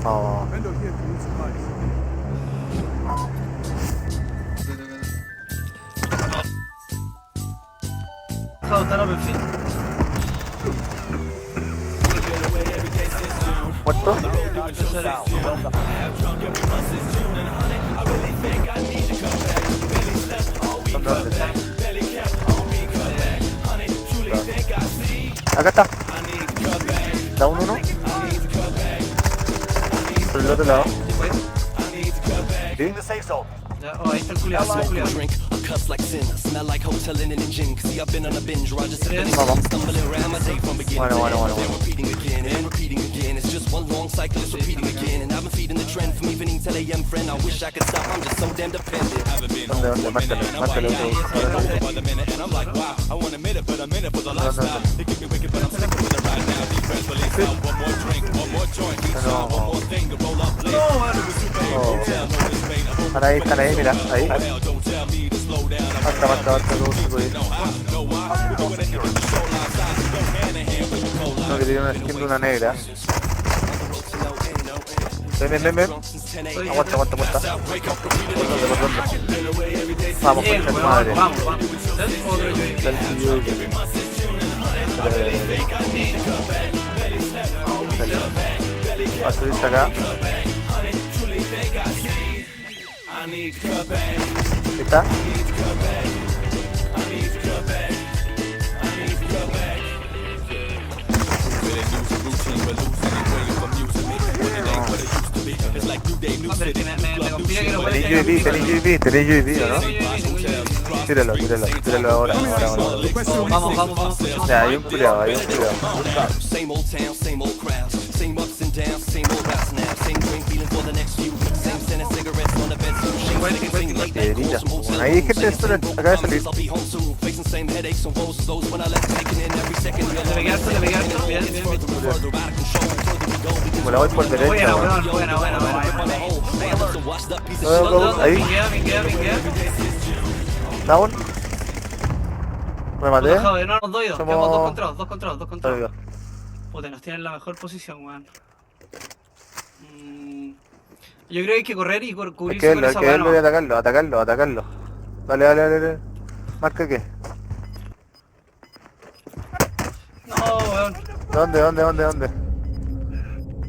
Oh. Está open field. ¿Muerto? ¿Dónde? Acá está. Da uno, ¿no? Por el otro lado. ¿Sí? Ya, oh, ahí está el culiado, está el culiado. Bueno, bueno, bueno, bueno. ¿Dónde? Márcalo, márcalo. Están ahí, mira, ahí. Basta, no, que tiene una skin de una negra. Ven. Aguanta. ¿Por dónde? Vamos, Bien, concha tu weón, madre. vamos. ¿Sabes? Otro yo. Va a subirse acá. ¿Está? No, pero que me confía que no puede Tenés UAV, ¿o no? Tíralo ahora. Vamos. Ya, hay un culiao. Piedrilla. Ahí hay gente acaba de salir. Le pegué harto, bien. Me la voy por derecha. Buena. Ahí. Pinguea. Down. Me maté. Joder, no nos doy dos. Somos- Quedamos dos contra dos. Ahí va. Puta, nos tienen la mejor posición, weón. Yo creo que hay que correr y Hay cubrirse que con verlo, esa weá. y atacarlo. Dale. Marca qué. No, weón. ¿Dónde?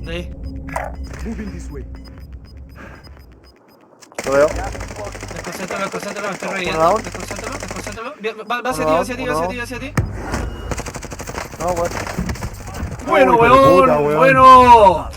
De ahí. Lo veo. Desconcéntralo, me estoy Uno reviendo. down. Desconcéntralo. Bien, va Uno hacia ti. No, bueno. Bueno, Uy, pero puta, weón. Bueno.